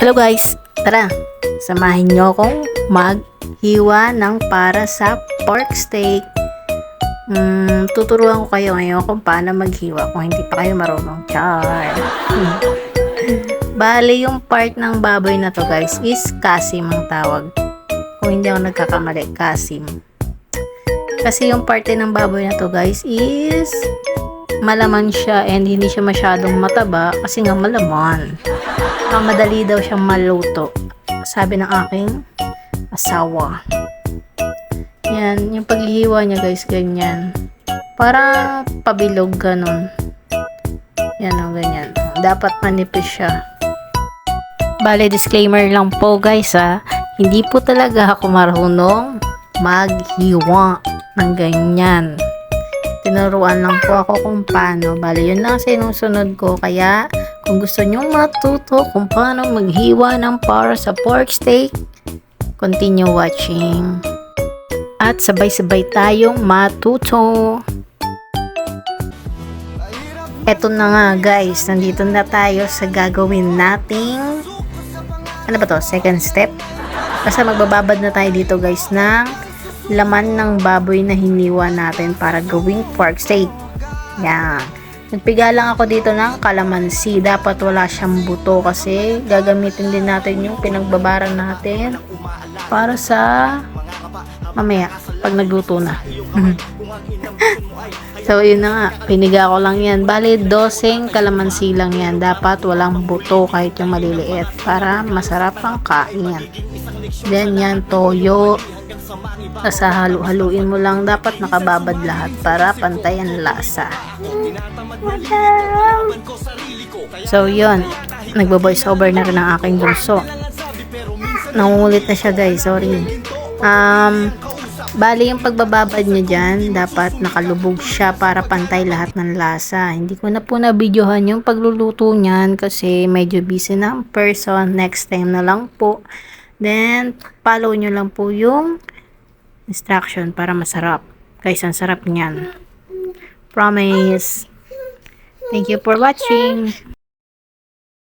Hello guys! Tara, samahin nyo akong maghiwa ng para sa pork steak. Tuturuan ko kayo ngayon kung paano maghiwa kung hindi pa kayo marunong. Char! Bale, yung part ng baboy na to guys is kasim ang tawag. Kung hindi ako nagkakamali, kasim. Kasi yung parte ng baboy na to guys is malaman siya and hindi siya masyadong mataba kasi nga malaman. Madali daw siyang maluto, sabi ng aking asawa. Yan, yung paghihiwa niya guys, ganyan. Parang pabilog ganun. Yan o, ganyan. Dapat manipis siya. Bale, disclaimer lang po guys ha. Hindi po talaga ako marunong maghiwa ng ganyan. Tinuruan lang po ako kung paano. Bale, yun lang sinusunod ko. Kaya, kung gusto nyong matuto kung paano maghiwa ng para sa pork steak, continue watching. At sabay-sabay tayong matuto. Eto na nga guys, nandito na tayo sa gagawin nating, ano ba to? Second step. Basta magbababad na tayo dito guys ng laman ng baboy na hiniwa natin para gawing pork steak. Yan. Nagpiga lang ako dito ng kalamansi. Dapat wala siyang buto kasi gagamitin din natin yung pinagbabara natin para sa mamaya pag nagluto na. So yun na nga, piniga ko lang yan. Bali, 12 kalamansi lang yan. Dapat walang buto kahit yung maliliit para masarap ang kain. Then yan, toyo. Tapos halu-haluin mo lang. Dapat nakababad lahat para pantay ang lasa. So yun, nagbo-voice over na rin ang aking bunso. Nangungulit na siya guys, sorry. Bali yung pagbababad nyo dyan, dapat nakalubog siya para pantay lahat ng lasa. Hindi ko na po na-videohan yung pagluluto nyan kasi medyo busy na ang person. Next time na lang po. Then, follow nyo lang po yung instruction para masarap. Guys, ang sarap nyan. Promise. Thank you for watching.